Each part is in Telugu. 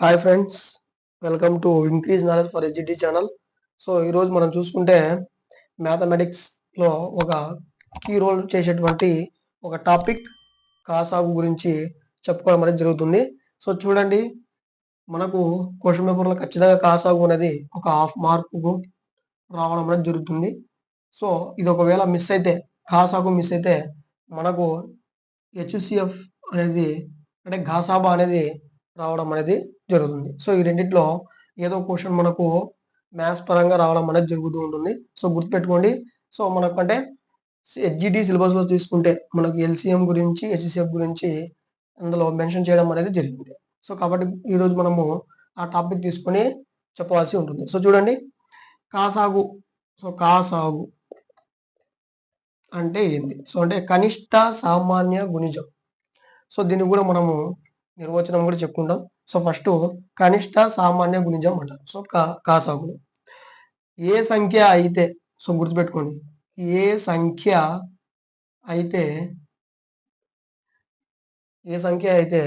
Hi friends, welcome to increase knowledge for ఎడ్జిటీ ఛానల్. సో ఈరోజు మనం చూసుకుంటే మ్యాథమెటిక్స్లో ఒక కీ రోల్ చేసేటువంటి ఒక టాపిక్ కాసాగు గురించి చెప్పుకోవడం అనేది జరుగుతుంది. సో చూడండి, మనకు క్వశ్చన్ పేపర్లో ఖచ్చితంగా కాసాగు అనేది ఒక హాఫ్ మార్కు రావడం అనేది జరుగుతుంది. సో ఇది ఒకవేళ మిస్ అయితే, కాసాగు మిస్ అయితే మనకు హెచ్సిఎఫ్ అనేది అంటే ఘాసాబా అనేది రావడం అనేది జరుగుతుంది. సో ఈ రెండిట్లో ఏదో క్వశ్చన్ మనకు మ్యాథ్స్ పరంగా రావడం అనేది జరుగుతూ ఉంటుంది. సో గుర్తుపెట్టుకోండి. సో మనకు అంటే హెచ్జిటి సిలబస్లో తీసుకుంటే మనకు ఎల్సిఎం గురించి హెచ్సిఎఫ్ గురించి అందులో మెన్షన్ చేయడం అనేది జరిగింది. సో కాబట్టి ఈరోజు మనము ఆ టాపిక్ తీసుకొని చెప్పవలసి ఉంటుంది. సో చూడండి, కాసాగు. సో కాసాగు అంటే ఏంది? సో అంటే కనిష్ట సామాన్య గుణిజం. సో దీన్ని కూడా మనము నిర్వచనం కూడా చెప్పుకుంటాం. సో ఫస్ట్ కనిష్ట సామాన్య గుణిజం అంటారు. సో కాసాగులు ఏ సంఖ్య అయితే, సో గుర్తుపెట్టుకోండి, ఏ సంఖ్య అయితే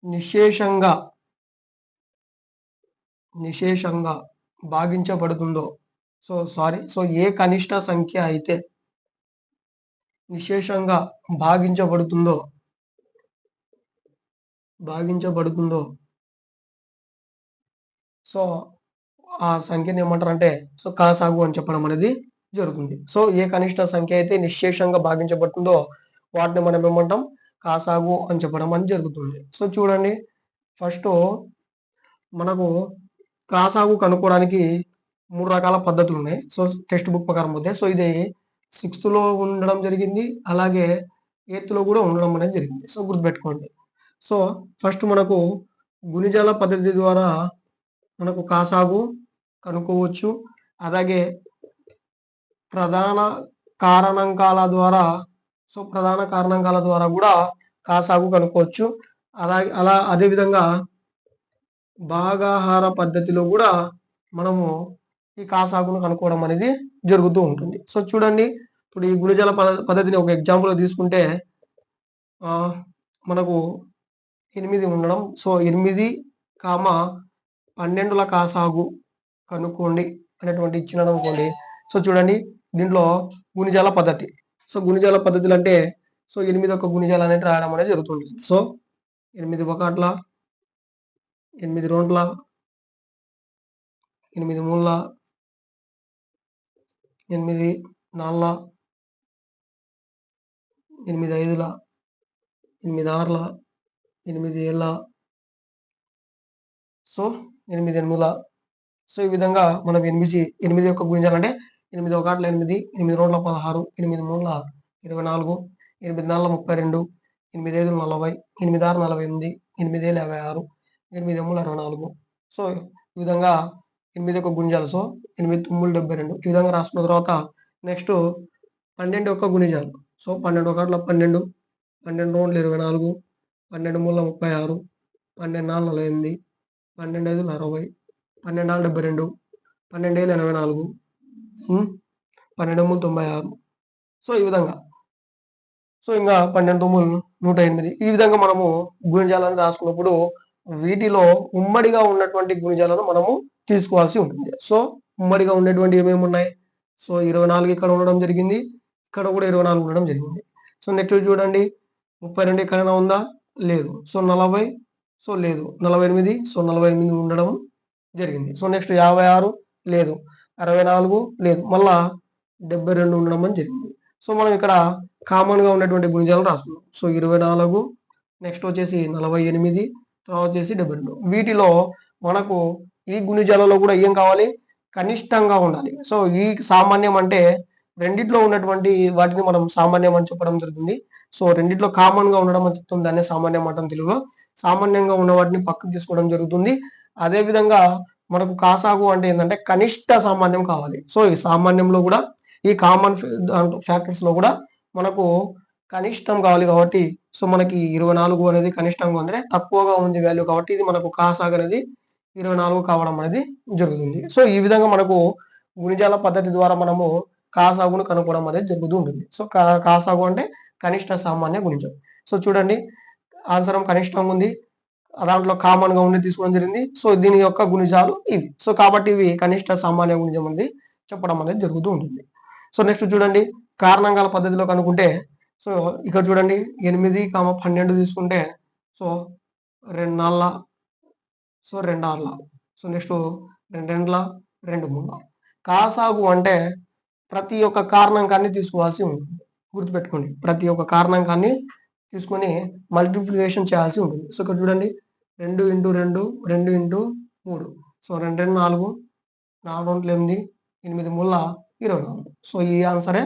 నిశేషంగా భాగించబడుతుందో, సో ఏ కనిష్ట సంఖ్య అయితే నిశేషంగా భాగించబడుతుందో సో ఆ సంఖ్యని ఏమంటారంటే సో కాసాగు అని చెప్పడం అనేది జరుగుతుంది. సో ఏ కనిష్ట సంఖ్య అయితే నిశేషంగా భాగించబడుతుందో వాటిని మనం ఏమంటాం? కాసాగు అని చెప్పడం అనేది జరుగుతుంది. సో చూడండి, ఫస్ట్ మనకు కాసాగు కనుక్కోవడానికి 3 రకాల పద్ధతులు ఉన్నాయి. సో టెక్స్ట్ బుక్ ప్రకారం పోతే, సో ఇది 6th లో ఉండడం జరిగింది, అలాగే 8th లో కూడా ఉండడం అనేది జరిగింది. సో గుర్తుపెట్టుకోండి. సో ఫస్ట్ మనకు గుణిజాల పద్ధతి ద్వారా మనకు కాసాగు కనుక్కోవచ్చు. అలాగే ప్రధాన కారణాంకాల ద్వారా కూడా కాసాగు కనుక్కోవచ్చు. అదేవిధంగా భాగాహార పద్ధతిలో కూడా మనము ఈ కాసాగును కనుక్కోవడం అనేది జరుగుతూ ఉంటుంది. సో చూడండి, ఇప్పుడు ఈ గుణిజాల పద్ధతిని ఒక ఎగ్జాంపుల్ తీసుకుంటే మనకు 8 ఉండడం. సో 8, 12ల కాసాగు కనుక్కోండి అనేటువంటి ఇచ్చినాడు అనుకోండి. సో చూడండి, దీంట్లో గుణిజాల పద్ధతి. సో గుణిజాల పద్ధతులు అంటే సో 8 ఒక గుణిజాలు అనేది రాయడం అనేది జరుగుతుంది. సో 8 ఒకట్ల, 8 రెండ్ల, 8 మూడుల, 8 నాలుగుల, 8 ఐదుల, 8 ఆరుల, 8 ఏళ్ళ, సో 8 ఎనిమిదిల. సో ఈ విధంగా మనం 8 యొక్క గుణిజాలు అంటే 8 ఒకట్ల 8, 8 రెండ్ల 16, 8 మూడుల 24, 8 నాలుగుల 32, 8 ఐదుల 40, 8 ఆరు 48, 8 ఏళ్ళ 56, 8 ఎమ్ముల 24. సో ఈ విధంగా 8 యొక్క గుణిజాలు. సో 8 తొమ్మిది 72. ఈ విధంగా రాసుకున్న తర్వాత నెక్స్ట్ 12 యొక్క గుణిజాలు. సో 12 ఒకట్ల 12, 12 రెండ్ల 24, 12 మూడుల 36, 12 నాలుగు 48, 12 ఐదుల 60, 12 ఆరు 72, 12 ఏళ్ళ 84, 12 ఎమ్ములు 96. సో ఈ విధంగా. సో ఇంకా 12 తొమ్మిది 108. ఈ విధంగా మనము గుణిజాలను రాసుకున్నప్పుడు వీటిలో ఉమ్మడిగా ఉన్నటువంటి గుణిజాలను మనము తీసుకోవాల్సి ఉంటుంది. సో ఉమ్మడిగా ఉండేటువంటి ఏమేమి ఉన్నాయి? సో 24 ఇక్కడ ఉండడం జరిగింది, ఇక్కడ కూడా 24 ఉండడం జరిగింది. సో నెక్స్ట్ చూడండి, 32 ఎక్కడైనా ఉందా? లేదు. సో 40, సో లేదు. 48, సో 48 ఉండడం జరిగింది. సో నెక్స్ట్ 56 లేదు, 64 లేదు, మళ్ళా 72 ఉండడం అని జరిగింది. సో మనం ఇక్కడ కామన్ గా ఉన్నటువంటి గుణిజాలు రాసుకున్నాం. సో 24, నెక్స్ట్ వచ్చేసి 48, తర్వాత వచ్చేసి 72. వీటిలో మనకు ఈ గుణిజాలలో కూడా ఏం కావాలి? కనిష్టంగా ఉండాలి. సో ఈ సామాన్యం అంటే రెండిట్లో ఉన్నటువంటి వాటిని మనం సామాన్యం అని చెప్పడం జరుగుతుంది. సో రెండిట్లో కామన్ గా ఉండడం అని చెప్తుంది, దాన్ని సామాన్యం అంటాం తెలుగులో. సామాన్యంగా ఉన్న వాటిని పక్కకు తీసుకోవడం జరుగుతుంది. అదే విధంగా మనకు కాసాగు అంటే ఏంటంటే కనిష్ట సామాన్యం కావాలి. సో ఈ సామాన్యంలో కూడా ఈ కామన్ ఫ్యాక్టర్స్ లో కూడా మనకు కనిష్టం కావాలి. కాబట్టి సో మనకి 24 అనేది కనిష్టంగా ఉంది, తక్కువగా ఉంది వాల్యూ, కాబట్టి ఇది మనకు కాసాగు అనేది 24 కావడం అనేది జరుగుతుంది. సో ఈ విధంగా మనకు గుణిజాల పద్ధతి ద్వారా మనము కాసాగును కనుక్కోవడం అనేది జరుగుతూ ఉంటుంది. సో కాసాగు అంటే కనిష్ట సామాన్య గుణిజం. సో చూడండి, ఆన్సర్ కనిష్టంగా ఉంది, దాంట్లో కామన్ గా ఉండి తీసుకోవడం జరిగింది. సో దీని యొక్క గుణిజాలు ఇవి. సో కాబట్టి ఇవి కనిష్ట సామాన్య గుణిజం అనేది చెప్పడం అనేది జరుగుతూ ఉంటుంది. సో నెక్స్ట్ చూడండి, కారణాంకాల పద్ధతిలో కనుక్కుంటే, సో ఇక్కడ చూడండి 8, 12 తీసుకుంటే సో 2 నాళ్ళ, సో 2 ఆర్ల, సో నెక్స్ట్ 2 రెండ్ల, 2 మూళ్ళ. కాసాగు అంటే ప్రతి ఒక్క కారణాంకాన్ని తీసుకోవాల్సి ఉంటుంది. గుర్తుపెట్టుకోండి, ప్రతి ఒక్క కారణాంకాన్ని తీసుకొని మల్టిప్లికేషన్ చేయాల్సి ఉంటుంది. సో ఇక్కడ చూడండి 2 × 2 2 × 3, సో 2 2 4, 4 2 8, 8 మూళ్ళ 24. సో ఈ ఆన్సరే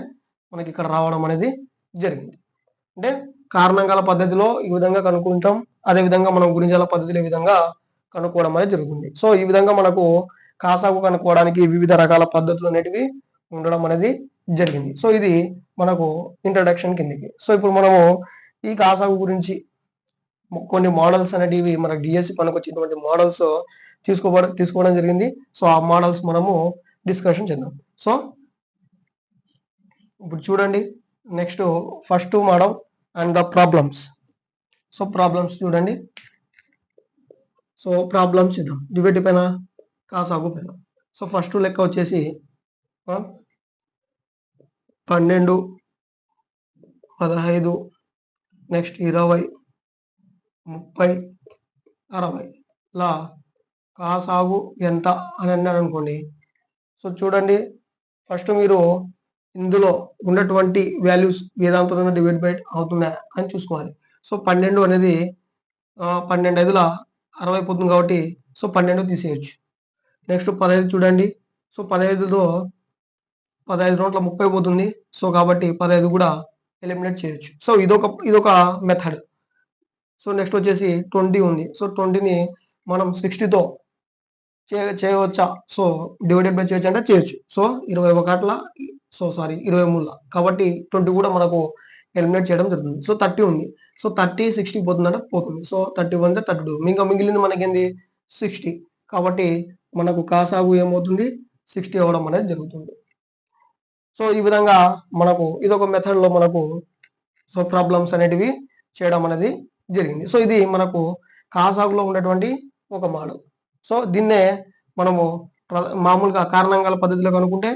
మనకి ఇక్కడ రావడం అనేది జరిగింది. అంటే కారణాంకాల పద్ధతిలో ఈ విధంగా కనుక్కుంటాం, అదే విధంగా మనం గుణిజాల పద్ధతిలో ఈ విధంగా కనుక్కోవడం అనేది జరుగుతుంది. సో ఈ విధంగా మనకు కాసాగు కనుక్కోవడానికి వివిధ రకాల పద్ధతులు అనేటివి ఉండడం అనేది జరిగింది. సో ఇది మనకు ఇంట్రడక్షన్ కిందకి. సో ఇప్పుడు మనము ఈ కాసాగు గురించి కొన్ని మోడల్స్ అనేటివి మన డిఎస్సి పనికొచ్చేటువంటి మోడల్స్ తీసుకోవడం జరిగింది. సో ఆ మోడల్స్ మనము డిస్కషన్ చేద్దాం. సో ఇప్పుడు చూడండి, next first model and the problems. So problems చూడండి. సో ప్రాబ్లమ్స్ చేద్దాం డిబేట్ పైన, కాసాగు పైన. సో ఫస్ట్ లెక్క వచ్చేసి 12, 15, నెక్స్ట్ 20, 30, 60 లా కాసాగు ఎంత అని అన్నాడు అనుకోండి. సో చూడండి, ఫస్ట్ మీరు ఇందులో ఉన్నటువంటి వాల్యూస్ వేదాంతో డివైడ్ బై అవుతుందా అని చూసుకోవాలి. సో 12 అనేది 12 5ల 60 పోతుంది కాబట్టి సో 12 తీసేయచ్చు. నెక్స్ట్ 15 చూడండి, సో 15తో 15 నోట్ల 30 పోతుంది. సో కాబట్టి 15 కూడా ఎలిమినేట్ చేయొచ్చు. సో ఇదొక మెథడ్. సో నెక్స్ట్ వచ్చేసి 20 ఉంది. సో 20ని మనం 60తో చేయవచ్చా? సో డివైడెడ్ బై చేయొచ్చు అంటే చేయొచ్చు. సో 21 సో సారీ 23 కాబట్టి 20 కూడా మనకు ఎలిమినేట్ చేయడం జరుగుతుంది. సో 30 ఉంది. సో 30 60 పోతుందంటే పోతుంది. సో 31 32, ఇంకా మిగిలింది మనకేంది 60. కాబట్టి మనకు కాసాగు ఏమవుతుంది 60 అవ్వడం అనేది జరుగుతుంది. సో ఈ విధంగా మనకు ఇదొక మెథడ్ లో మనకు సో ప్రాబ్లమ్స్ అనేటివి చేయడం అనేది జరిగింది. సో ఇది మనకు కాసాగులో ఉన్నటువంటి ఒక మోడల్. సో దీన్నే మనము మామూలుగా కారణాంకాల పద్ధతిలో కనుక్కుంటే,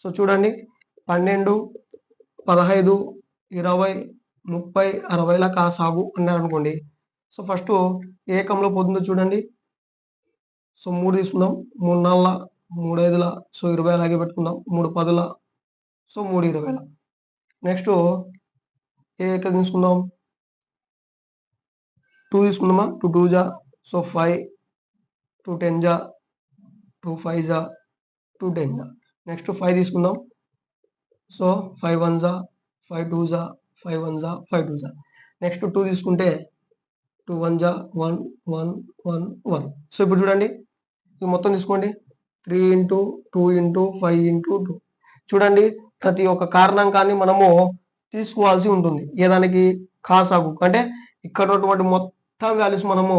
సో చూడండి 12, 15, 20, 30, 60ల కాసాగు అన్నారు అనుకోండి. సో ఫస్ట్ ఏకంలో పోతుందో చూడండి. సో 3 తీసుకుందాం, 3 4, 3 5, సో 20 అలాగే పెట్టుకుందాం, 3 10, సో 3 20. నెక్స్ట్ ఏకం తీసుకుందాం, 2 తీసుకుందామా, 2 2 జా, సో 5, 2 10 జా, 2 5 జా, 2 10 జా. నెక్స్ట్ 5 తీసుకుందాం, సో 5 1 జా, 5 2 జా, 5 1 జా, 5 2 జా. నెక్స్ట్ 2 తీసుకుంటే 2 1 జా, 1 1 1 1. సో ఇప్పుడు చూడండి, ఇది మొత్తం తీసుకోండి, 3 × 2 × 5 × 2. చూడండి, ప్రతి ఒక్క కారణాంకాన్ని మనము తీసుకోవాల్సి ఉంటుంది. ఏదానికి కాసాగు అంటే ఇక్కడ ఉన్నటువంటి మొత్తం వాల్యూస్ మనము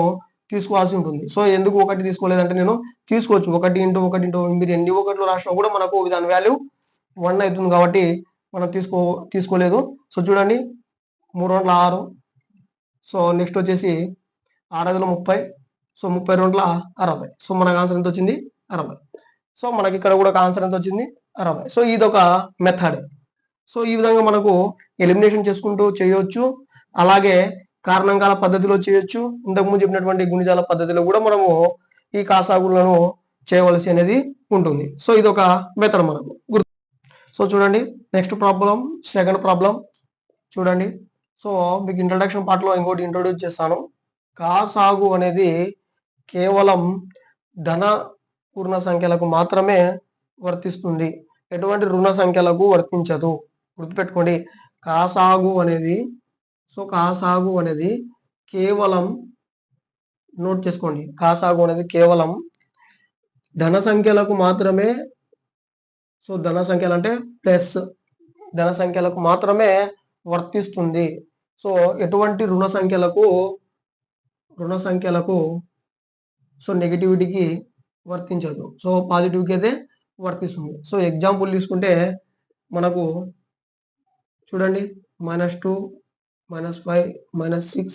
తీసుకోవాల్సి ఉంటుంది. సో ఎందుకు ఒకటి తీసుకోలేదంటే, నేను తీసుకోవచ్చు 1 × 1 × మీరు ఎన్ని ఒకటిలో రాసినా కూడా మనకు దాని వాల్యూ 1 అవుతుంది కాబట్టి మనం తీసుకోలేదు. సో చూడండి 3 2 6, సో నెక్స్ట్ వచ్చేసి 6 5 30, సో 32 60. సో మనకు ఆన్సర్ ఎంత వచ్చింది 60. సో మనకి ఇక్కడ కూడా ఆన్సర్ ఎంత వచ్చింది 60. సో ఇదొక మెథడ్. సో ఈ విధంగా మనకు ఎలిమినేషన్ చేసుకుంటూ చేయొచ్చు, అలాగే కారణాంకాల పద్ధతిలో చేయొచ్చు, ఇంతకుముందు చెప్పినటువంటి గుణిజాల పద్ధతిలో కూడా మనము ఈ కాసాగులను చేయవలసి అనేది ఉంటుంది. సో ఇదొక మెథడ్ మనకు గుర్తు. సో చూడండి, నెక్స్ట్ ప్రాబ్లం, సెకండ్ ప్రాబ్లం చూడండి. సో మీకు ఇంట్రడక్షన్ పార్ట్ లో ఇంకోటి ఇంట్రొడ్యూస్ చేస్తాను. కాసాగు అనేది కేవలం ధన పూర్ణ సంఖ్యలకు మాత్రమే వర్తిస్తుంది, ఎటువంటి రుణ సంఖ్యలకు వర్తించదు. గుర్తుపెట్టుకోండి, కాసాగు అనేది కేవలం, నోట్ చేసుకోండి, కాసాగు అనేది కేవలం ధన సంఖ్యలకు మాత్రమే, సో ధన సంఖ్యలు అంటే ప్లస్ ధన సంఖ్యలకు మాత్రమే వర్తిస్తుంది. సో ఎటువంటి రుణ సంఖ్యలకు సో నెగిటివిటీకి వర్తించదు, సో పాజిటివ్కి అయితే వర్తిస్తుంది. సో ఎగ్జాంపుల్ తీసుకుంటే మనకు చూడండి -2, -5, -6,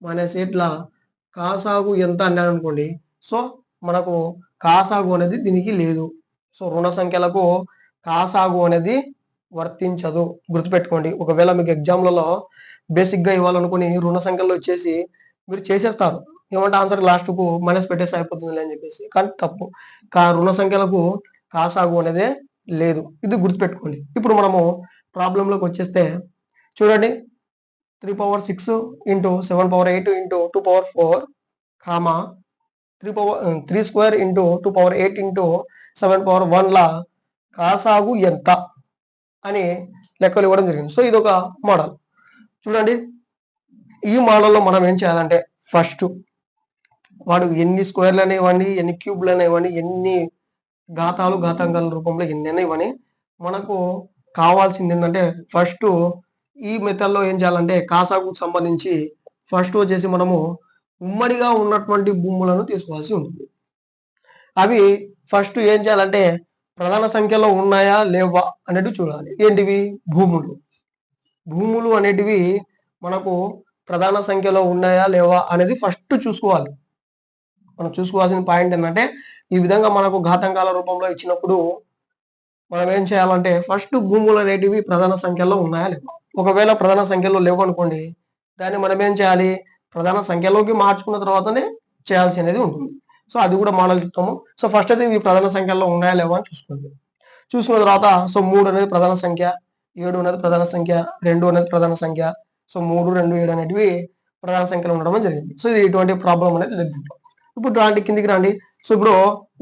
-8 లా కాసాగు ఎంత అన్నాడు అనుకోండి, సో మనకు కాసాగు అనేది దీనికి లేదు. సో రుణ సంఖ్యలకు కాసాగు అనేది వర్తించదు, గుర్తుపెట్టుకోండి. ఒకవేళ మీకు ఎగ్జామ్లలో బేసిక్గా ఇవ్వాలనుకుని రుణ సంఖ్యలో వచ్చేసి మీరు చేసేస్తారు, ఏమంటే ఆన్సర్ లాస్ట్ కు మైనస్ పెట్టేసి అయిపోతుంది అని చెప్పేసి. కానీ తప్పు, రుణ సంఖ్యలకు కాసాగు అనేది లేదు, ఇది గుర్తుపెట్టుకోండి. ఇప్పుడు మనము ప్రాబ్లంలోకి వచ్చేస్తే చూడండి, 3/6 into 7/8 into 2/4 comma 3 into 2/8 into 7/1 ల కాసాగు ఎంత అని లెక్కలు ఇవ్వడం జరిగింది. సో ఇది ఒక మోడల్. చూడండి, ఈ మోడల్లో మనం ఏం చేయాలంటే ఫస్ట్ వాడు ఎన్ని స్క్వేర్లు అనేవ్వండి, ఎన్ని క్యూబ్లు అనేవ్వండి, ఎన్ని ఘాతాంకాల రూపంలో ఎన్ని ఇవ్వని, మనకు కావాల్సింది ఏంటంటే ఫస్ట్ ఈ మెథడ్లో ఏం చేయాలంటే కాసాగుకు సంబంధించి ఫస్ట్ వచ్చేసి మనము ఉమ్మడిగా ఉన్నటువంటి భూములను తీసుకోవాల్సి ఉంటుంది. అవి ఫస్ట్ ఏం చేయాలంటే ప్రధాన సంఖ్యలో ఉన్నాయా లేవా అనేది చూడాలి. ఏంటివి? భూములు అనేటివి మనకు ప్రధాన సంఖ్యలో ఉన్నాయా లేవా అనేది ఫస్ట్ చూసుకోవాలి. మనం చూసుకోవాల్సిన పాయింట్ ఏంటంటే ఈ విధంగా మనకు ఘాతాంకాల రూపంలో ఇచ్చినప్పుడు మనం ఏం చేయాలంటే ఫస్ట్ భూములు అనేటివి ప్రధాన సంఖ్యలో ఉన్నాయా లేవా. ఒకవేళ ప్రధాన సంఖ్యలో లేవు అనుకోండి, దాన్ని మనం ఏం చేయాలి, ప్రధాన సంఖ్యలోకి మార్చుకున్న తర్వాతనే చేయాల్సి అనేది ఉంటుంది. సో అది కూడా మోడల్ చెప్తాము. సో ఫస్ట్ అయితే ఇవి ప్రధాన సంఖ్యలో ఉన్నాయా లేవా అని చూసుకోండి. చూసుకున్న తర్వాత సో 3 అనేది ప్రధాన సంఖ్య, 7 అనేది ప్రధాన సంఖ్య, 2 అనేది ప్రధాన సంఖ్య. సో 3, 2, 7 అనేటివి ప్రధాన సంఖ్యలో ఉండడం జరిగింది. సో ఇది ఇటువంటి ప్రాబ్లం అనేది లేదు. ఇప్పుడు రాండి, కిందికి రండి. సో ఇప్పుడు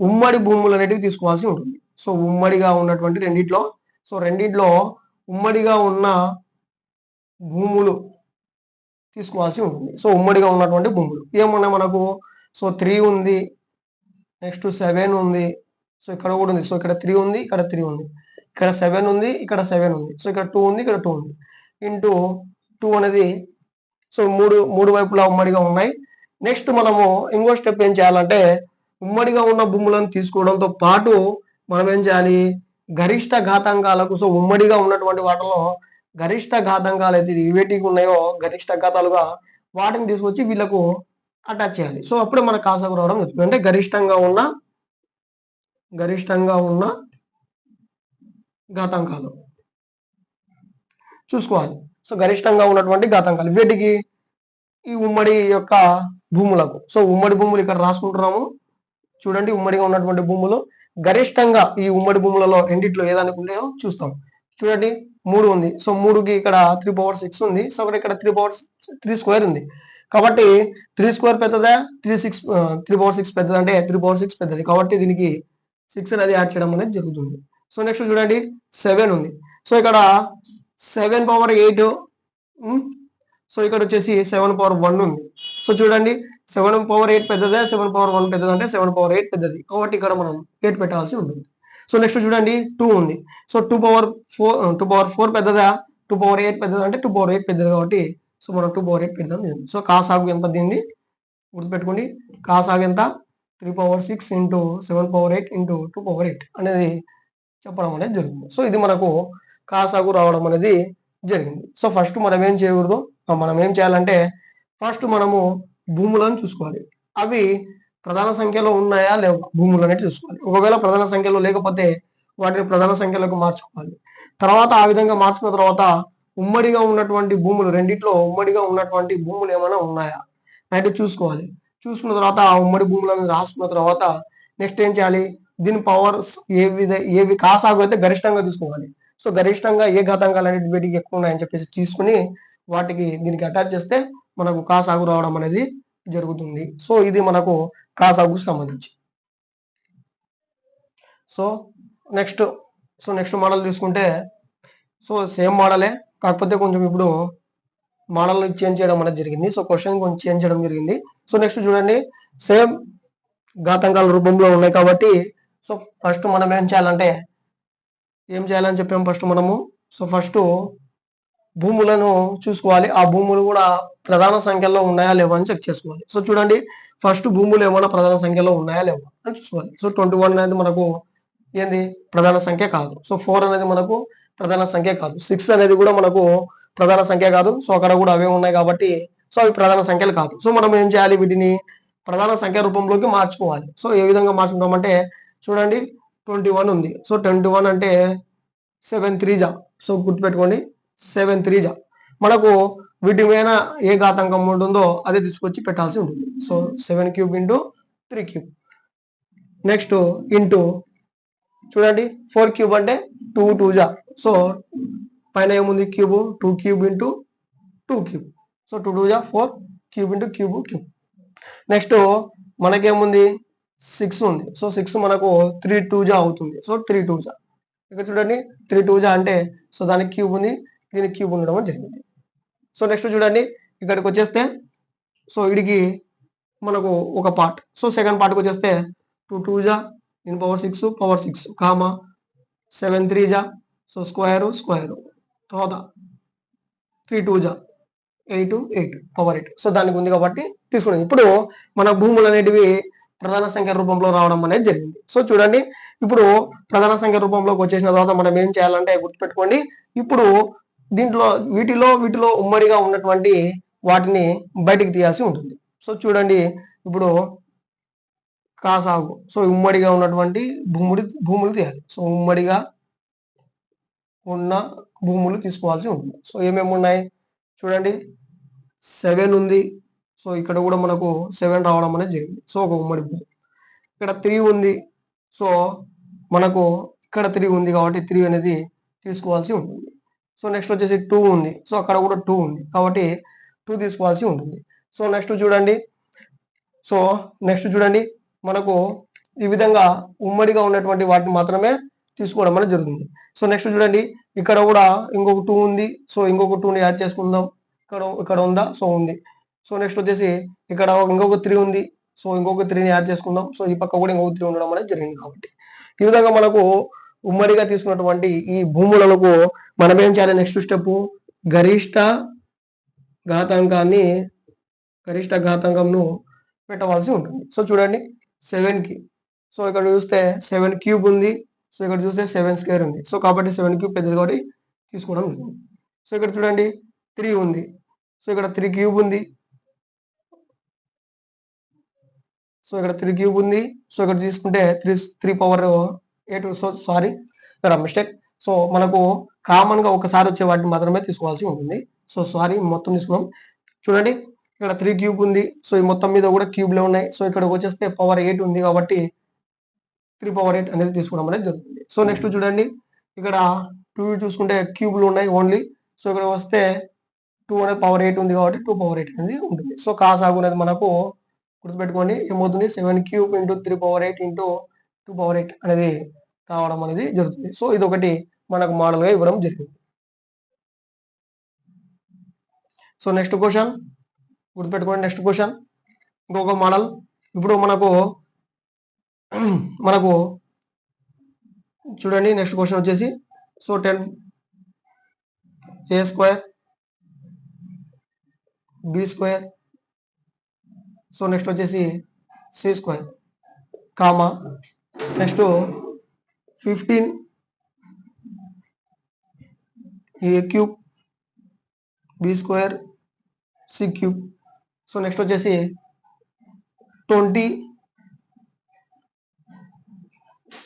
ఉమ్మడి భూములు అనేటివి తీసుకోవాల్సి ఉంటుంది. సో ఉమ్మడిగా ఉన్నటువంటి రెండిట్లో ఉమ్మడిగా ఉన్న భూములు తీసుకోవాల్సి ఉంటుంది. సో ఉమ్మడిగా ఉన్నటువంటి భూములు ఏమున్నాయి మనకు? సో 3 ఉంది, నెక్స్ట్ 7 ఉంది, సో ఇక్కడ కూడా ఉంది. సో ఇక్కడ 3 ఉంది, ఇక్కడ 3 ఉంది, ఇక్కడ 7 ఉంది, ఇక్కడ 7 ఉంది, సో ఇక్కడ 2 ఉంది, ఇక్కడ 2 ఉంది. ఇంటూ 2 అనేది సో మూడు వైపులా ఉమ్మడిగా ఉన్నాయి. నెక్స్ట్ మనము ఇంకో స్టెప్ ఏం చేయాలంటే ఉమ్మడిగా ఉన్న భూములను తీసుకోవడంతో పాటు మనం ఏం చేయాలి, గరిష్ట ఘాతాంకాలకు, సో ఉమ్మడిగా ఉన్నటువంటి వాటిలో గరిష్ట ఘాతాంకాలు అయితే ఏవేటికి ఉన్నాయో గరిష్ట ఘాతాలుగా వాటిని తీసుకొచ్చి వీళ్ళకు అటాచ్ చేయాలి. సో అప్పుడే మన కాసాగు రావడం జరుగుతుంది. అంటే గరిష్టంగా ఉన్న ఘాతాంకాలు చూసుకోవాలి. సో గరిష్టంగా ఉన్నటువంటి ఘాతాంకాలు వీటికి ఈ ఉమ్మడి యొక్క భూములకు. సో ఉమ్మడి భూములు ఇక్కడ రాసుకుంటున్నాము. చూడండి, ఉమ్మడిగా ఉన్నటువంటి భూములు గరిష్టంగా ఈ ఉమ్మడి భూములలో రెండిట్లో ఏదానికి ఉన్నాయో చూస్తాం. చూడండి, 3 ఉంది. సో 3కి ఇక్కడ 3/6 ఉంది. సో ఇక్కడ 3/3 ఉంది. కాబట్టి 3² పెద్దదా, 3/6 పెద్దదా అంటే 3/6 పెద్దది. కాబట్టి దీనికి 6 అనేది యాడ్ చేయడం అనేది జరుగుతుంది. సో నెక్స్ట్ చూడండి, 7 ఉంది. సో ఇక్కడ 7/8, సో ఇక్కడ వచ్చేసి 7/1 ఉంది. సో చూడండి, 7/8 పెద్దదా, 7/1 పెద్దదా అంటే 7/8 పెద్దది. కాబట్టి ఇక్కడ మనం 8 పెట్టాల్సి ఉంటుంది. సో నెక్స్ట్ చూడండి, 2 ఉంది. సో 2/4 పెద్దదా, 2/8 పెద్దదా అంటే 2/8 పెద్దది. కాబట్టి సో మనం 2/8 పెడదాం. సో కాసాగు ఎంత దీన్ని గుర్తుపెట్టుకోండి. కాసాగు ఎంత? 3/6 ఇంటూ 7/8 ఇంటూ 2/8 అనేది చెప్పడం అనేది జరిగింది. సో ఇది మనకు కాసాగు రావడం అనేది జరిగింది. సో ఫస్ట్ మనం ఏం చేయకూడదు, మనం ఏం చేయాలంటే ఫస్ట్ మనము భూములను చూసుకోవాలి. అవి ప్రధాన సంఖ్యలో ఉన్నాయా లేవా భూములు అనేది చూసుకోవాలి. ఒకవేళ ప్రధాన సంఖ్యలో లేకపోతే వాటిని ప్రధాన సంఖ్యలోకి మార్చుకోవాలి. తర్వాత ఆ విధంగా మార్చుకున్న తర్వాత ఉమ్మడిగా ఉన్నటువంటి భూములు రెండిట్లో ఉమ్మడిగా ఉన్నటువంటి భూములు ఏమైనా ఉన్నాయా అంటే చూసుకోవాలి. చూసుకున్న తర్వాత ఆ ఉమ్మడి భూములను రాసుకున్న తర్వాత నెక్స్ట్ ఏం చేయాలి, దీని పవర్స్ ఏవి కాసాగు అయితే గరిష్టంగా తీసుకోవాలి. సో గరిష్టంగా ఏ ఘాతాంకాలు అనేది వీటికి ఎక్కువ ఉన్నాయని చెప్పేసి తీసుకుని వాటికి దీనికి అటాచ్ చేస్తే మనకు కాసాగు రావడం అనేది జరుగుతుంది. సో ఇది మనకు కాసాగుకు సంబంధించి. సో నెక్స్ట్ మోడల్ తీసుకుంటే సో సేమ్ మోడలే, కాకపోతే కొంచెం ఇప్పుడు మోడల్ చేంజ్ చేయడం అనేది జరిగింది. సో క్వశ్చన్ కొంచెం చేంజ్ చేయడం జరిగింది. సో నెక్స్ట్ చూడండి, సేమ్ ఘాతాంకాల రూపంలో ఉన్నాయి కాబట్టి సో ఫస్ట్ మనం ఏం చేయాలని చెప్పాము ఫస్ట్ మనము. సో ఫస్ట్ భూములను చూసుకోవాలి. ఆ భూములు కూడా ప్రధాన సంఖ్యలో ఉన్నాయా లేవా అని చెక్ చేసుకోవాలి. సో చూడండి, ఫస్ట్ భూములు ఏమైనా ప్రధాన సంఖ్యలో ఉన్నాయా లేవా అని చూసుకోవాలి. సో 21 అనేది మనకు ఏంది ప్రధాన సంఖ్య కాదు. సో 4 అనేది మనకు ప్రధాన సంఖ్య కాదు. 6 అనేది కూడా మనకు ప్రధాన సంఖ్య కాదు. సో అక్కడ కూడా అవే ఉన్నాయి కాబట్టి సో అవి ప్రధాన సంఖ్యలు కాదు. సో మనం ఏం చేయాలి, వీటిని ప్రధాన సంఖ్య రూపంలోకి మార్చుకోవాలి. సో ఏ విధంగా మార్చుకుంటామంటే చూడండి 21 ఉంది. సో 21 అంటే 7 3 జా. సో గుర్తుపెట్టుకోండి 7 3 జా. మనకు వీటి మీద ఏ ఘాతాంకం ఉంటుందో అదే తీసుకొచ్చి పెట్టాల్సి ఉంటుంది. So 7 cube into 3 cube. Next into చూడండి 4 క్యూబ్ అంటే 2 2 జా. సో పైన ఏముంది cube, 2 cube into 2 cube. So 2 2 జా 4 cube into cube cube. Next మనకేముంది 6 ఉంది. సో 6 మనకు 3 2 జా అవుతుంది. సో 3 2 జా. ఇక్కడ చూడండి 3 2 జా అంటే సో దానికి క్యూబ్ ఉంది, దీనికి క్యూబ్ ఉండడం జరిగింది. సో నెక్స్ట్ చూడండి ఇక్కడికి వచ్చేస్తే సో ఇడికి మనకు ఒక పార్ట్. సో సెకండ్ పార్ట్కి వచ్చేస్తే 2 2 జా ఇన్ పవర్ 6 పవర్ 6 కామా 7 3 జా. సో స్క్వేర్ తర్వాత 3 2 జా 8 8 పవర్ 8. సో దానికి ఉంది కాబట్టి తీసుకున్నాం. ఇప్పుడు మన భూములు అనేటివి ప్రధాన సంఖ్య రూపంలో రావడం అనేది జరిగింది. సో చూడండి ఇప్పుడు ప్రధాన సంఖ్య రూపంలోకి వచ్చేసిన తర్వాత మనం ఏం చేయాలంటే గుర్తుపెట్టుకోండి, ఇప్పుడు దీంట్లో వీటిలో ఉమ్మడిగా ఉన్నటువంటి వాటిని బయటికి తీయాల్సి ఉంటుంది. సో చూడండి ఇప్పుడు కాసాగు. సో ఉమ్మడిగా ఉన్నటువంటి భూములు తీయాలి. సో ఉమ్మడిగా ఉన్న భూములు తీసుకోవాల్సి ఉంటుంది. సో ఏమేమి ఉన్నాయి చూడండి 7 ఉంది. సో ఇక్కడ కూడా మనకు 7 రావడం అనేది జరిగింది. సో ఒక ఉమ్మడి భూమి. ఇక్కడ 3 ఉంది. సో మనకు ఇక్కడ 3 ఉంది కాబట్టి 3 అనేది తీసుకోవాల్సి ఉంటుంది. సో నెక్స్ట్ వచ్చేసి 2 ఉంది. సో అక్కడ కూడా 2 ఉంది కాబట్టి 2 తీసుకోవాల్సి ఉంటుంది. సో నెక్స్ట్ చూడండి మనకు ఈ విధంగా ఉమ్మడిగా ఉన్నటువంటి వాటిని మాత్రమే తీసుకోవడం అనేది జరుగుతుంది. సో నెక్స్ట్ చూడండి ఇక్కడ కూడా ఇంకొక 2 ఉంది. సో ఇంకొక 2ని యాడ్ చేసుకుందాం. ఇక్కడ ఉందా? సో ఉంది. సో నెక్స్ట్ వచ్చేసి ఇక్కడ ఇంకొక 3 ఉంది. సో ఇంకొక 3ని యాడ్ చేసుకుందాం. సో ఈ పక్క కూడా ఇంకొక 3 ఉండడం అనేది జరిగింది. కాబట్టి ఈ విధంగా మనకు ఉమ్మడిగా తీసుకున్నటువంటి ఈ భూములకు మనం ఏం చేయాలి, నెక్స్ట్ స్టెప్ గరిష్ట ఘాతాంకంను పెట్టవలసి ఉంటుంది. సో చూడండి 7కి. సో ఇక్కడ చూస్తే 7 క్యూబ్ ఉంది. సో ఇక్కడ చూస్తే 7 స్క్వేర్ ఉంది. సో కాబట్టి 7 క్యూబ్ పెద్దది కాబట్టి తీసుకోవడం జరిగింది. సో ఇక్కడ చూడండి 3 ఉంది. సో ఇక్కడ 3 క్యూబ్ ఉంది. సో ఇక్కడ 3 క్యూబ్ ఉంది. సో ఇక్కడ తీసుకుంటే 3 పవర్ 8. సో సారీ ఇక్కడ మిస్టేక్. సో మనకు కామన్ గా ఒకసారి వచ్చే వాటిని మాత్రమే తీసుకోవాల్సి ఉంటుంది. సో సారీ మొత్తం తీసుకున్నాం. చూడండి ఇక్కడ 3 క్యూబ్ ఉంది. సో ఈ మొత్తం మీద కూడా క్యూబ్లే ఉన్నాయి. సో ఇక్కడికి వచ్చేస్తే పవర్ 8 ఉంది కాబట్టి 3 పవర్ 8 అనేది తీసుకోవడం అనేది జరుగుతుంది. సో నెక్స్ట్ చూడండి ఇక్కడ 2 చూసుకుంటే క్యూబ్లు ఉన్నాయి ఓన్లీ. సో ఇక్కడ వస్తే 2 అనేది పవర్ 8 ఉంది కాబట్టి 2 పవర్ 8 అనేది ఉంటుంది. సో కాసాగు అనేది మనకు గుర్తుపెట్టుకోండి ఏమవుతుంది 7 cube into 3 power 8 into 2 power 8 అనేది రావడం అనేది జరుగుతుంది. సో ఇది ఒకటి మనకు మోడల్ గా ఇవ్వడం జరిగింది. సో నెక్స్ట్ క్వశ్చన్ గుర్తుపెట్టుకోండి. నెక్స్ట్ క్వశ్చన్ ఇంకొక మోడల్. ఇప్పుడు మనకు చూడండి నెక్స్ట్ క్వశ్చన్ వచ్చేసి so 10 a square b square. So next వచ్చేసి c square comma next 15 a cube b square c cube. So next వచ్చేసి 20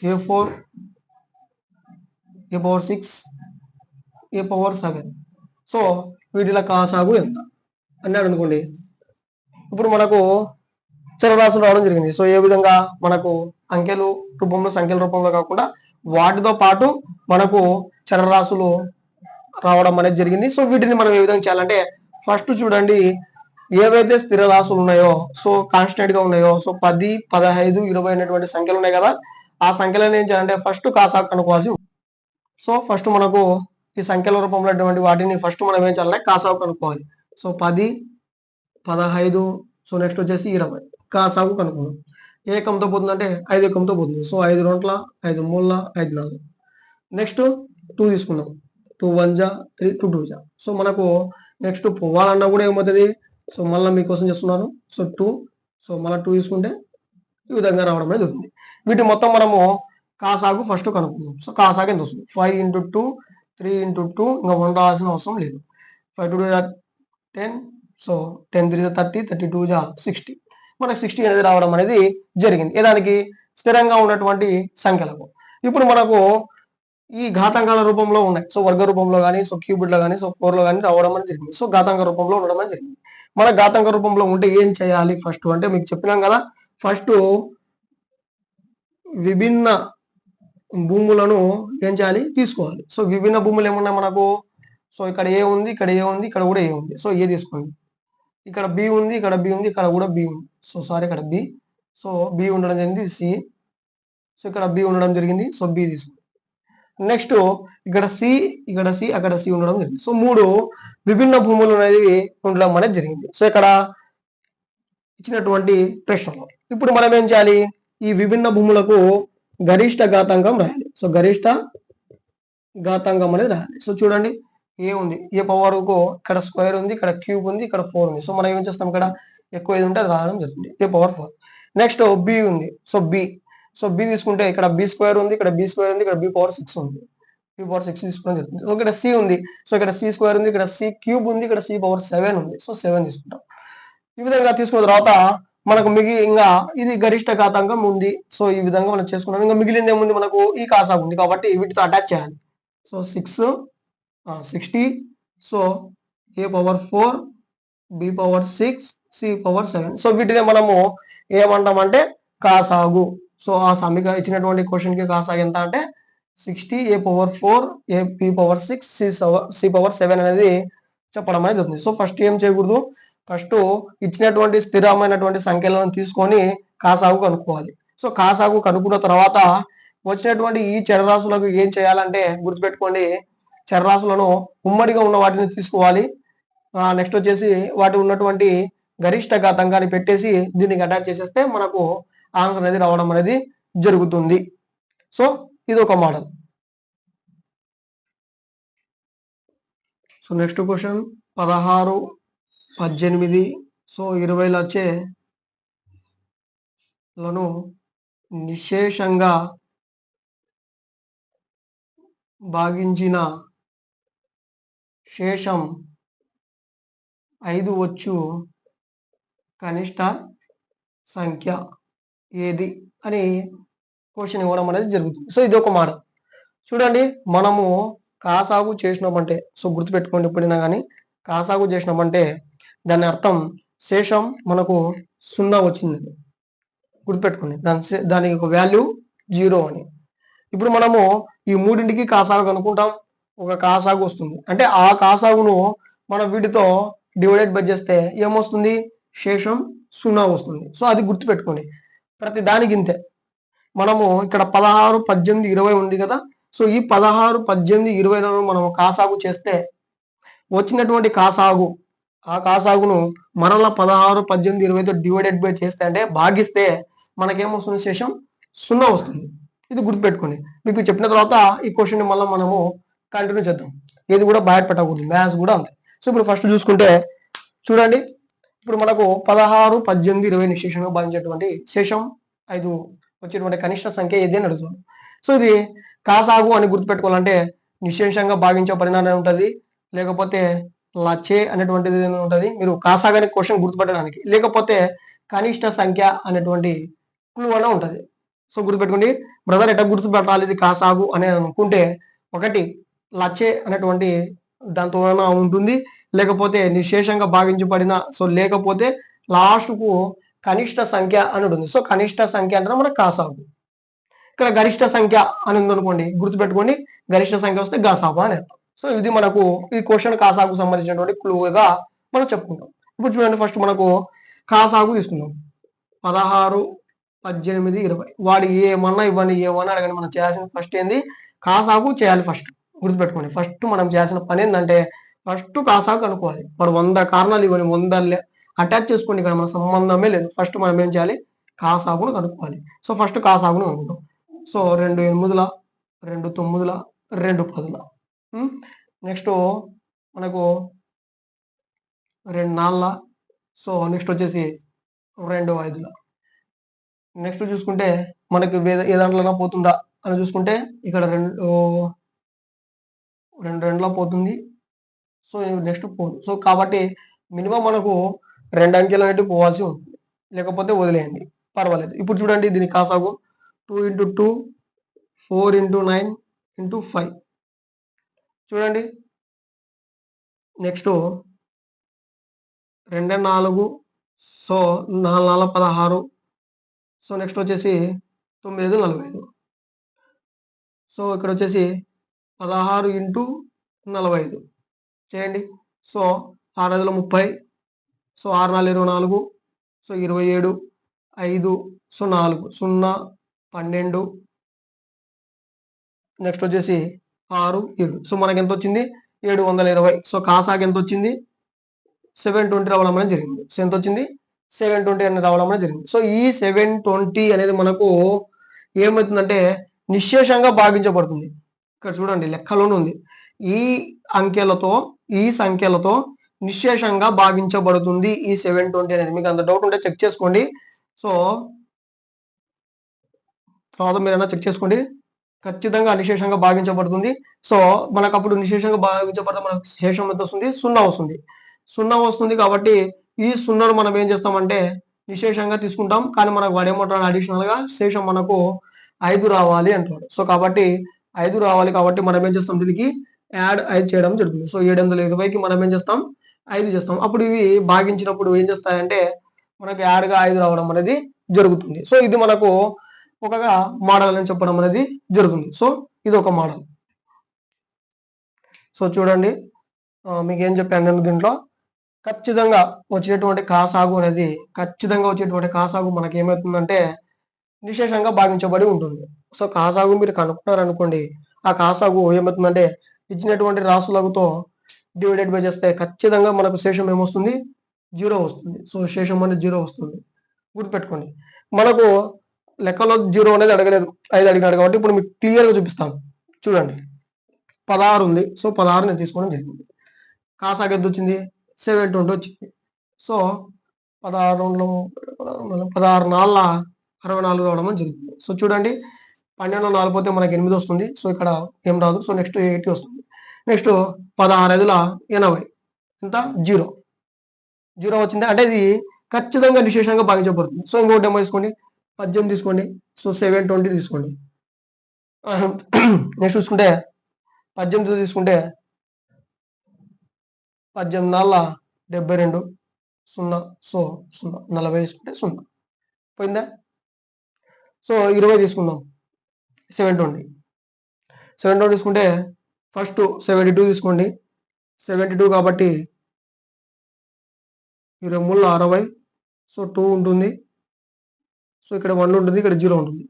a4 a power 6 a power 7. So వీటిల కాసాగు ఎంత అన్నాడు అనుకోండి. ఇప్పుడు మనకు చరరాశులు రావడం జరిగింది. సో ఏ విధంగా మనకు సంఖ్యల రూపంలో కాకుండా వాటితో పాటు మనకు చరరాశులు రావడం అనేది జరిగింది. సో వీటిని మనం ఏ విధంగా చేయాలంటే ఫస్ట్ చూడండి ఏవైతే స్థిర రాశులు ఉన్నాయో సో కాన్స్టెంట్ గా ఉన్నాయో సో 10 15 20 అనేటువంటి సంఖ్యలు ఉన్నాయి కదా, ఆ సంఖ్యలను ఏం చేయాలంటే ఫస్ట్ కాసాగు కనుక్కోవాల్సి. సో ఫస్ట్ మనకు ఈ సంఖ్యల రూపంలో వాటిని ఫస్ట్ మనం ఏం చేయాలంటే కాసాగు కనుక్కోవాలి. సో 10 15 సో నెక్స్ట్ వచ్చేసి 20 కాసాగు కనుక్కుందాం. ఏ ఎకంతో పోతుందంటే 5 ఎకంతో పోతుంది. సో 5 2 5 3 5 4. నెక్స్ట్ 2 తీసుకుందాం. 2 1 3 2 2. సో మనకు నెక్స్ట్ పోవాలన్నా కూడా ఏమవుతుంది, సో మళ్ళీ మీకోసం చేస్తున్నాను. సో 2 సో మళ్ళీ 2 తీసుకుంటే ఈ విధంగా రావడం అనేది జరుగుతుంది. వీటి మొత్తం మనము కాసాగు ఫస్ట్ కనుక్కుందాం. సో కాసాగు ఎంత వస్తుంది 5 × 2 3 × 2 ఇంకా 1 రావాల్సిన అవసరం లేదు. 5 2 10 సో 10 3 30, 32 60. మనకు 60 అనేది రావడం అనేది జరిగింది. ఏదానికి స్థిరంగా ఉన్నటువంటి సంఖ్యలకు. ఇప్పుడు మనకు ఈ ఘాతాంకాల రూపంలో ఉన్నాయి. సో వర్గ రూపంలో కానీ, సో క్యూబిడ్ లో కానీ, సో 4 లో కానీ రావడం అనేది జరిగింది. సో ఘాతాంక రూపంలో ఉండడం అనేది జరిగింది. మన ఘాతాంక రూపంలో ఉంటే ఏం చేయాలి ఫస్ట్ అంటే మీకు చెప్పినాం కదా, ఫస్ట్ విభిన్న భూములను ఏం చేయాలి తీసుకోవాలి. సో విభిన్న భూములు ఏమున్నాయి మనకు, సో ఇక్కడ ఏ ఉంది, ఇక్కడ ఏ ఉంది, ఇక్కడ కూడా ఏ ఉంది. సో ఏ తీసుకోండి. ఇక్కడ బి ఉంది, ఇక్కడ బి ఉంది, ఇక్కడ కూడా బి ఉంది. సో సారీ ఇక్కడ బి. సో బి ఉండడం జరిగింది, సి. సో ఇక్కడ బి ఉండడం జరిగింది, సో బి తీసుకోండి. నెక్స్ట్ ఇక్కడ సి, ఇక్కడ సి, అక్కడ సి ఉండడం జరిగింది. సో 3 విభిన్న భూములు అనేది ఉండడం అనేది జరిగింది. సో ఇక్కడ ఇచ్చినటువంటి ప్రశ్నలో ఇప్పుడు మనం ఏం చేయాలి, ఈ విభిన్న భూములకు గరిష్ట ఘాతాంకం రాయాలి. సో గరిష్ట ఘాతాంకం అనేది రాయాలి. సో చూడండి ఏ ఉంది, ఏ పవర్ కు ఇక్కడ స్క్వేర్ ఉంది, ఇక్కడ క్యూబ్ ఉంది, ఇక్కడ 4 ఉంది. సో మనం ఏం చేస్తాం, ఇక్కడ ఎక్కువ ఏది ఉంటే అది రాయడం జరుగుతుంది, ఏ పవర్ 4. నెక్స్ట్ బి ఉంది, సో బి. సో బి తీసుకుంటే ఇక్కడ బి స్క్వేర్ ఉంది, ఇక్కడ బి స్క్వేర్ ఉంది, ఇక్కడ బి పవర్ 6 ఉంది, బి పవర్ 6 తీసుకోవడం జరుగుతుంది. సో ఇక్కడ సి ఉంది, సో ఇక్కడ సి స్క్వేర్ ఉంది, ఇక్కడ సి క్యూబ్ ఉంది, ఇక్కడ సి పవర్ 7 ఉంది. సో 7 తీసుకుంటాం. ఈ విధంగా తీసుకున్న తర్వాత మనకు ఇంకా ఇది గరిష్ట ఘాతాంకం ఉంది. సో ఈ విధంగా మనం చేసుకున్నాం. ఇంకా మిగిలింది ఏముంది మనకు, ఈ కాసాగు ఉంది కాబట్టి వీటితో అటాచ్ చేయాలి. So 60. So A power 4, B power 6, C power 7. So వీటిని మనము ఏమంటామంటే కాసాగు. సో ఆ సమీకరణ ఇచ్చినటువంటి క్వశ్చన్ కి కాసాగు ఎంత అంటే 60, A power 4, A B power 6, C power 7 అనేది చెప్పడం అనేది జరుగుతుంది. సో ఫస్ట్ ఏం చేయకూడదు, ఫస్ట్ ఇచ్చినటువంటి స్థిరమైనటువంటి సంఖ్యలను తీసుకొని కాసాగు కనుక్కోవాలి. సో కాసాగు కనుక్కున్న తర్వాత వచ్చినటువంటి ఈ చరరాశులకు ఏం చేయాలంటే గుర్తుపెట్టుకోండి, చరరాశులను ఉమ్మడిగా ఉన్న వాటిని తీసుకోవాలి. నెక్స్ట్ వచ్చేసి వాటి ఉన్నటువంటి గరిష్ట ఘాతాంకాన్ని పెట్టేసి దీనికి అటాచ్ చేసేస్తే మనకు ఆన్సర్ అనేది రావడం అనేది జరుగుతుంది. సో ఇది ఒక model. So next question 16, 18, so 20 వచ్చే లను నిశేషంగా భాగించిన శేషం 5 వచ్చు కనిష్ట సంఖ్య ఏది అని క్వశ్చన్ ఇవ్వడం అనేది జరుగుతుంది. సో ఇది ఒక మోడల్. చూడండి మనము కాసాగు చేసినామంటే, సో గుర్తుపెట్టుకోండి ఎప్పుడైనా కానీ కాసాగు చేసినామంటే దాని అర్థం శేషం మనకు 0 వచ్చింది, గుర్తుపెట్టుకోండి. దానికి ఒక వాల్యూ 0 అని. ఇప్పుడు మనము ఈ మూడింటికి కాసాగు కనుక్కుంటాం, ఒక కాసాగు వస్తుంది. అంటే ఆ కాసాగును మనం వీటితో డివైడెడ్ బై చేస్తే ఏమొస్తుంది, శేషం 0 వస్తుంది. సో అది గుర్తుపెట్టుకోండి. ప్రతి దానికి ఇంతే. మనము ఇక్కడ 16, 18, 20 ఉంది కదా. సో ఈ 16, 18, 20లను మనం కాసాగు చేస్తే వచ్చినటువంటి కాసాగు, ఆ కాసాగును మరలా 16, 18, 20తో డివైడెడ్ బై చేస్తే అంటే భాగిస్తే మనకేమొస్తుంది, శేషం 0 వస్తుంది. ఇది గుర్తుపెట్టుకోండి. మీకు చెప్పిన తర్వాత ఈ క్వశ్చన్ మళ్ళీ మనము కంటిన్యూ చేద్దాం. ఏది కూడా బయట పెట్టకూడదు, మ్యాథ్స్ కూడా అంతే. సో ఇప్పుడు ఫస్ట్ చూసుకుంటే చూడండి, ఇప్పుడు మనకు 16, 18, 20 నిశేషంగా భావించేటువంటి శేషం 5 వచ్చేటువంటి కనిష్ట సంఖ్య ఏది అని అడుగుతున్నాం. సో ఇది కాసాగు అని గుర్తుపెట్టుకోవాలంటే నిశేషంగా భాగించబడిన ఉంటుంది, లేకపోతే లచే అనేటువంటిది ఉంటుంది. మీరు కాసాగు అనే క్వశ్చన్ గుర్తుపెట్టడానికి, లేకపోతే కనిష్ట సంఖ్య అనేటువంటి క్లూ అనే ఉంటుంది. సో గుర్తుపెట్టుకోండి బ్రదర్, ఎట్లా గుర్తుపెట్టాలి ఇది కాసాగు అని అనుకుంటే, ఒకటి లచే అనేటువంటి దాంతో ఉంటుంది, లేకపోతే నిశేషంగా భాగించబడిన, సో లేకపోతే లాస్ట్ కు కనిష్ట సంఖ్య అని ఉంటుంది. సో కనిష్ట సంఖ్య అంటే మనకు కాసాగు. ఇక్కడ గరిష్ట సంఖ్య అని ఉందనుకోండి, గుర్తుపెట్టుకోండి గరిష్ట సంఖ్య వస్తే గాసాబా అని అర్థం. సో ఇది మనకు ఈ క్వశ్చన్ కాసాగు సంబంధించినటువంటి క్లూగా మనం చెప్పుకుంటాం. ఇప్పుడు చూడండి, ఫస్ట్ మనకు కాసాగు తీసుకుందాం. 16, 18, 20 వాడు ఏమన్నా ఇవ్వండి, ఏమన్నా అడగండి, మనం చేయాల్సిన ఫస్ట్ ఏంది, కాసాగు చేయాలి. ఫస్ట్ గుర్తుపెట్టుకోండి, ఫస్ట్ మనం చేయాల్సిన పని ఏంటంటే ఫస్ట్ కాసాగు అనుకోవాలి. వాడు 100 కారణాలు ఇవ్వని 100 అటాచ్ చేసుకోండి, ఇక్కడ మన సంబంధమే లేదు. ఫస్ట్ మనం ఏం చేయాలి, కాసాగును కనుక్కోవాలి. సో ఫస్ట్ కాసాగును కనుక్కుంటాం. సో 2 8, 2 9, 2 10. నెక్స్ట్ మనకు 2 4. సో నెక్స్ట్ వచ్చేసి 2 5. నెక్స్ట్ చూసుకుంటే మనకి ఏ దాంట్లోనా పోతుందా అని చూసుకుంటే ఇక్కడ 2 2 పోతుంది. సో నెక్స్ట్ పోదు. సో కాబట్టి మినిమం మనకు 2 అంకెలు అనేవి పోవాల్సి ఉంటుంది, లేకపోతే వదిలేయండి పర్వాలేదు. ఇప్పుడు చూడండి దీని కాసాగు 2 × 2 4 × 9 × 5 చూడండి. నెక్స్ట్ 2 4 సో 4 4 16 సో నెక్స్ట్ వచ్చేసి 9 5 45 సో ఇక్కడ వచ్చేసి 16 × 45 చేయండి. So 6 5 30 so 6 4 24 so 27 5 so 4 0 12 next వచ్చేసి 6 7 సో మనకి ఎంత వచ్చింది 720. సో కాసాకి ఎంత వచ్చింది 720 రావడం అనేది జరిగింది. సో ఎంత వచ్చింది 720 అనేది రావడం అనేది జరిగింది. సో ఈ 720 అనేది మనకు ఏమవుతుందంటే నిశ్శేషంగా భాగించబడుతుంది. ఇక్కడ చూడండి లెక్కలోనే ఉంది, ఈ అంకెలతో ఈ సంఖ్యలతో నిశ్శేషంగా భాగించబడుతుంది ఈ 720 అనేది. మీకు అంత డౌట్ ఉంటే చెక్ చేసుకోండి. సో తర్వాత మీరైనా చెక్ చేసుకోండి, ఖచ్చితంగా నిశేషంగా భాగించబడుతుంది. సో మనకు అప్పుడు నిశేషంగా భాగించబడితే మనకు శేషం ఎంత వస్తుంది 0 వస్తుంది. 0 వస్తుంది కాబట్టి ఈ 0ను మనం ఏం చేస్తామంటే నిశేషంగా తీసుకుంటాం. కానీ మనకు వాడు ఏమంటాడు అడిషనల్ గా శేషం మనకు 5 రావాలి అంటాడు. సో కాబట్టి 5 రావాలి కాబట్టి మనం ఏం చేస్తాం దీనికి యాడ్ 5 చేయడం జరుగుతుంది. సో 720కి మనం ఏం చేస్తాం 5 చేస్తాం. అప్పుడు ఇవి భాగించినప్పుడు ఏం చేస్తాయంటే మనకు యాడ్గా 5 రావడం అనేది జరుగుతుంది. సో ఇది మనకు ఒక మోడల్ అని చెప్పడం అనేది జరుగుతుంది. సో ఇది ఒక మోడల్. సో చూడండి మీకు ఏం చెప్పాను నేను దీంట్లో ఖచ్చితంగా వచ్చేటువంటి కాసాగు అనేది మనకి ఏమవుతుందంటే నిశేషంగా భాగించబడి ఉంటుంది. సో కాసాగు మీరు కనుక్కున్నారనుకోండి, ఆ కాసాగు ఏమవుతుందంటే ఇచ్చినటువంటి రాసులతో డివైడెడ్ బై చేస్తే ఖచ్చితంగా మనకు శేషం ఏమొస్తుంది 0 వస్తుంది. సో శేషం అనేది 0 వస్తుంది, గుర్తుపెట్టుకోండి. మనకు లెక్కలో 0 అనేది అడగలేదు, 5 అడిగినాడు కాబట్టి ఇప్పుడు మీకు క్లియర్గా చూపిస్తాను. చూడండి 16 ఉంది. సో 16 నేను తీసుకోవడం జరిగింది. కాసాగు ఎంత వచ్చింది 720 వచ్చింది. సో 16 4 64 రావడం జరుగుతుంది. సో చూడండి 12 4 పోతే మనకి 8 వస్తుంది. సో ఇక్కడ ఏం రాదు. సో నెక్స్ట్ 80 వస్తుంది. నెక్స్ట్ 16 5 80 ఎంత 0 వచ్చింది అంటే ఇది ఖచ్చితంగా నిశేషంగా భాగించబడుతుంది. సో ఇంకోటి ఏమో తీసుకోండి 18 తీసుకోండి. సో 720 తీసుకోండి. నెక్స్ట్ చూసుకుంటే 18 తీసుకుంటే 18 4 72 0 సో 0 40 తీసుకుంటే 0 పోయిందా. సో 20 తీసుకుందాం 720 తీసుకుంటే ఫస్ట్ 72 తీసుకోండి. 72 కాబట్టి 23 60 సో 2 ఉంటుంది. సో ఇక్కడ 1 ఉంటుంది, ఇక్కడ 0 ఉంటుంది.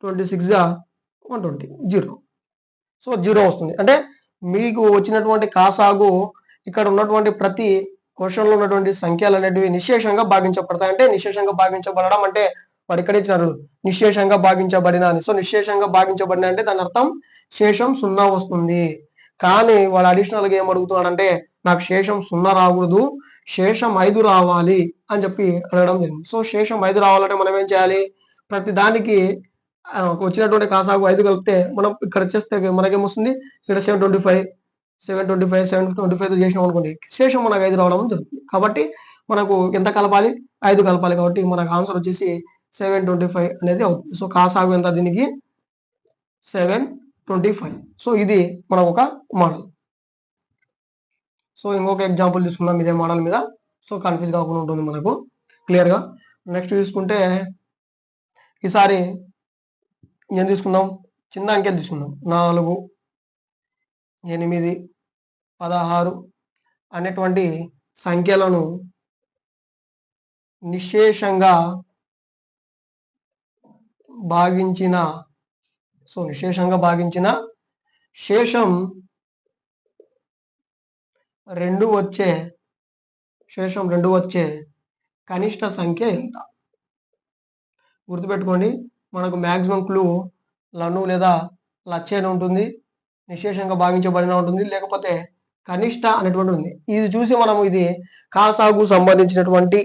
26 120 0. సో 0 వస్తుంది. అంటే మీకు వచ్చినటువంటి కాసాగు ఇక్కడ ఉన్నటువంటి ప్రతి క్వశ్చన్లో ఉన్నటువంటి సంఖ్యలు అనేటివి నిశేషంగా భాగించబడతాయి. అంటే నిశేషంగా భాగించబడడం అంటే వాడు ఇక్కడ ఇచ్చినారు నిశేషంగా భాగించబడిన అని. సో నిశేషంగా భాగించబడిన అంటే దాని అర్థం శేషం 0 వస్తుంది. కానీ వాడు అడిషనల్ గా ఏం అడుగుతున్నాడంటే నాకు శేషం 0 రాకూడదు, శేషం 5 రావాలి అని చెప్పి అడగడం జరిగింది. సో శేషం 5 రావాలంటే మనం ఏం చేయాలి, ప్రతి దానికి వచ్చినటువంటి కాసాగు 5 కలిపితే మనం ఇక్కడ చేస్తే మనకేమొస్తుంది ఇక్కడ 725 చేసినాం అనుకోండి, శేషం మనకు 5 రావడం జరుగుతుంది. కాబట్టి మనకు ఎంత కలపాలి 5 కలపాలి. కాబట్టి మనకు ఆన్సర్ వచ్చేసి 725 అనేది అవుతుంది. సో కాసాగు ఎంత దీనికి 725. సో ఇది మనకు ఒక మోడల్. సో ఇంకొక ఎగ్జాంపుల్ తీసుకుందాం ఇదే మోడల్ మీద. సో కన్ఫ్యూజ్ కాకుండా ఉంటుంది మనకు క్లియర్ గా. నెక్స్ట్ చూసుకుంటే ఈసారి ఏం తీసుకుందాం, చిన్న అంకెలు తీసుకుందాం. 4 8 16 అనేటువంటి సంఖ్యలను నిశేషంగా భాగించిన శేషం 2 వచ్చే కనిష్ట సంఖ్య ఎంత? గుర్తుపెట్టుకోండి, మనకు మ్యాక్సిమం క్లూ లను లేదా లచ్చేన ఉంటుంది, నిశేషంగా భాగించబడిన ఉంటుంది, లేకపోతే కనిష్ట అనేటువంటి ఉంది. ఇది చూసి మనము ఇది కాసాగు సంబంధించినటువంటి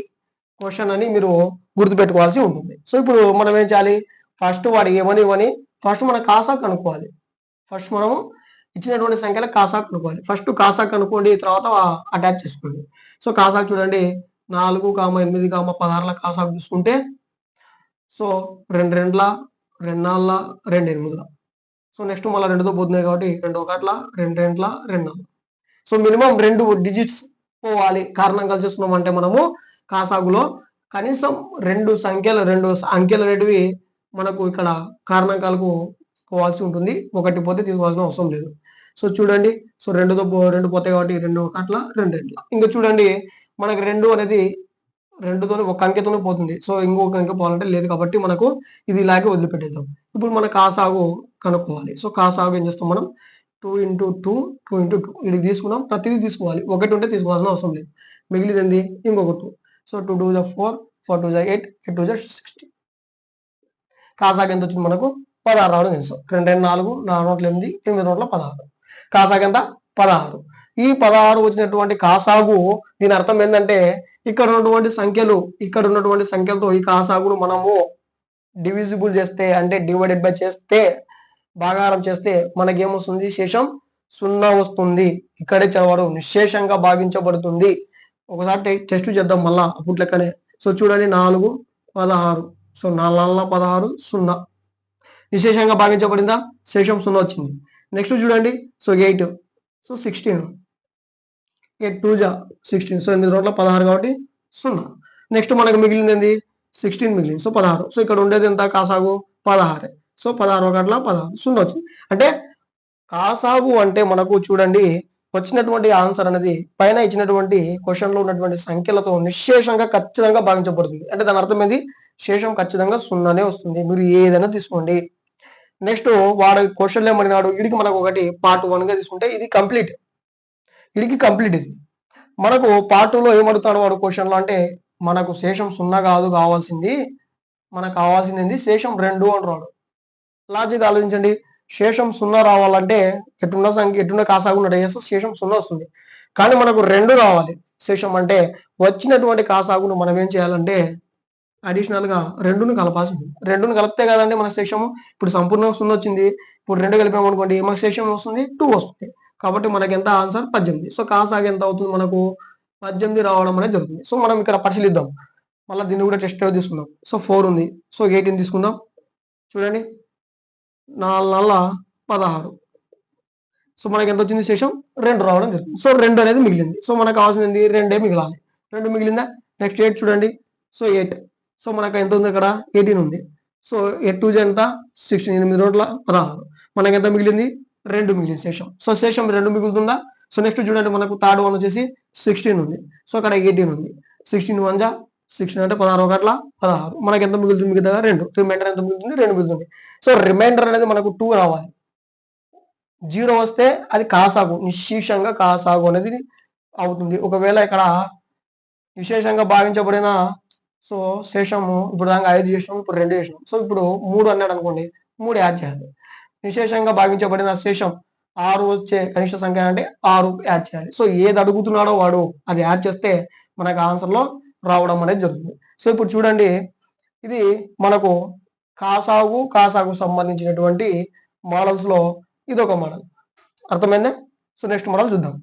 క్వశ్చన్ అని మీరు గుర్తుపెట్టుకోవాల్సి ఉంటుంది. సో ఇప్పుడు మనం ఏం చేయాలి, ఫస్ట్ వాడు ఏమని ఫస్ట్ మన కాసాగు కనుక్కోవాలి. ఫస్ట్ మనము ఇచ్చినటువంటి సంఖ్యల కాసాకు కనుక్కోవాలి. ఫస్ట్ కాసాకు కనుక్కోండి, తర్వాత అటాచ్ చేసుకోండి. సో కాసాకు చూడండి 4, 8, 16 కాసాకు చూసుకుంటే సో 2 రెండ్ల 2 నాలుగుల 2 ఎనిమిదిల. సో నెక్స్ట్ మళ్ళీ 2తో పోతున్నాయి కాబట్టి 2 ఒకట్ల 2 రెండ్ల 2 నాలుగు. సో మినిమం 2 డిజిట్స్ పోవాలి. కారణం కలిసి చూస్తున్నాం అంటే మనము కాసాగులో కనీసం 2 అంకెలు అనేటివి మనకు ఇక్కడ కారణాంకాలకు పోవాల్సి ఉంటుంది. ఒకటి పోతే తీసుకోవాల్సిన అవసరం లేదు. సో చూడండి, సో 2 పోతాయి కాబట్టి 2 ఒకట్ల 2 రెండ్ల. ఇంకా చూడండి మనకి 2 అనేది 2తోనే ఒక అంకెతోనే పోతుంది. సో ఇంకొక అంకె పోవాలంటే లేదు కాబట్టి మనకు ఇది ఇలాగే వదిలిపెట్టేద్దాం. ఇప్పుడు మన కాసాగు కనుక్కోవాలి. సో కాసాగు ఏం చేస్తాం మనం 2 into 2 2 into 2 ఇది తీసుకున్నాం. ప్రతిదీ తీసుకోవాలి. ఒకటి ఉంటే తీసుకోవాల్సిన అవసరం లేదు. మిగిలింది ఇంకొక 2. సో 2 2 4 4 2 8 8 2 16. కాసాగు ఎంత వచ్చింది మనకు 16 రావడం తెలుసు. 2 2 4 4 నోట్ల 8 8 నోట్ల 16. కాసాగు ఎంత 16. ఈ 16 వచ్చినటువంటి కాసాగు దీని అర్థం ఏంటంటే ఇక్కడ ఉన్నటువంటి సంఖ్యలతో ఈ కాసాగును మనము డివిజిబుల్ చేస్తే అంటే డివైడెడ్ బై చేస్తే భాగాహారం చేస్తే మనకేమొస్తుంది? శేషం 0 వస్తుంది. ఇక్కడే చదవడం నిశ్శేషంగా భాగించబడుతుంది. ఒకసారి టెస్ట్ చేద్దాం మళ్ళా అప్పుడు లెక్కనే. సో చూడండి 4 16. సో 4 16 0 నిశ్శేషంగా భాగించబడిందా? శేషం 0 వచ్చింది. నెక్స్ట్ చూడండి సో 8 సో 16 8 2 16. సో 8 రోట్ల 16 కాబట్టి 0. నెక్స్ట్ మనకు మిగిలింది ఏంది? 16 మిగిలింది. సో 16. సో ఇక్కడ ఉండేది ఎంత కాసాగు? 16. సో 16 ఒకట్ల 16 0 వచ్చింది. అంటే కాసాగు అంటే మనకు చూడండి వచ్చినటువంటి ఆన్సర్ అనేది పైన ఇచ్చినటువంటి క్వశ్చన్ లో ఉన్నటువంటి సంఖ్యలతో నిశ్శేషంగా ఖచ్చితంగా భావించబడుతుంది. అంటే దాని అర్థం ఏంది? శేషం ఖచ్చితంగా 0నే వస్తుంది. మీరు ఏదైనా తీసుకోండి. నెక్స్ట్ వాడు క్వశ్చన్ ఏమడినాడు? వీడికి మనకు ఒకటి పార్ట్ 1 గా తీసుకుంటే ఇది కంప్లీట్. ఇది మనకు పార్ట్ 2లో ఏమడుగుతాడు వాడు క్వశ్చన్ లో అంటే మనకు శేషం 0 కాదు కావాల్సింది, మనకు కావాల్సింది శేషం 2 అంటాడు. లాజిక్ ఆలోచించండి. శేషం 0 రావాలంటే ఎట్టున్న కాసాగు ఉన్నట్టు శేషం 0 వస్తుంది. కానీ మనకు 2 రావాలి శేషం. అంటే వచ్చినటువంటి కాసాగును మనం ఏం చేయాలంటే అడిషనల్ గా 2ను కలపాల్సింది. 2ను కలిపితే కదండి మన శేషము. ఇప్పుడు సంపూర్ణంగా 0 వచ్చింది. ఇప్పుడు 2 కలిపాము అనుకోండి మనకు శేషం వస్తుంది 2 వస్తుంది. కాబట్టి మనకి ఎంత ఆన్సర్ 18. సో కాసాగు ఎంత అవుతుంది? మనకు 18 రావడం అనేది జరుగుతుంది. సో మనం ఇక్కడ పరిశీలిద్దాం. మళ్ళీ దీన్ని కూడా టెస్ట్ తీసుకుందాం. సో 4 ఉంది. సో 18 తీసుకుందాం. చూడండి 4 16. సో మనకి ఎంత వచ్చింది? శేషం 2 రావడం జరుగుతుంది. సో 2 అనేది మిగిలింది. సో మనకు కావాల్సింది 2 మిగిలాలి. 2 మిగిలిందా? నెక్స్ట్ 8 చూడండి. సో 8. సో మనకు ఎంత ఉంది? ఇక్కడ 18 ఉంది. సో 8 2 ఎంత? 16. 8 రోట్ల 16. మనకి ఎంత మిగిలింది? 2 మిగిలింది శేషం. సో శేషం 2 మిగులుతుందా? సో నెక్స్ట్ చూడండి మనకు థర్డ్ వన్ వచ్చేసి 16 ఉంది. సో అక్కడ 18 ఉంది. 16 1 16 అంటే 16 ఒకట్ల 16. మనకి ఎంత మిగులుతుంది? మిగతా 2. రిమైండర్ ఎంత మిగులుతుంది? 2 మిగులుతుంది. సో రిమైండర్ అనేది మనకు 2 రావాలి. 0 వస్తే అది కాసాగు, నిశ్శేషంగా కాసాగు అనేది అవుతుంది. ఒకవేళ ఇక్కడ విశేషంగా భావించబడిన సో శేషము ఇప్పుడు దాకా 5 చేసినాం, ఇప్పుడు 2 చేసినాం. సో ఇప్పుడు 3 అన్నాడు అనుకోండి, 3 యాడ్ చేయాలి. విశేషంగా భావించబడిన శేషం 6 వచ్చే కనిష్ట సంఖ్య అంటే 6 యాడ్ చేయాలి. సో ఏది అడుగుతున్నాడో వాడు అది యాడ్ చేస్తే మనకు ఆన్సర్ లో రావడం అనేది జరుగుతుంది. సో ఇప్పుడు చూడండి ఇది మనకు కాసాగు సంబంధించినటువంటి మోడల్స్ లో ఇది ఒక మోడల్. అర్థమైందా? సో నెక్స్ట్ మోడల్ చూద్దాం.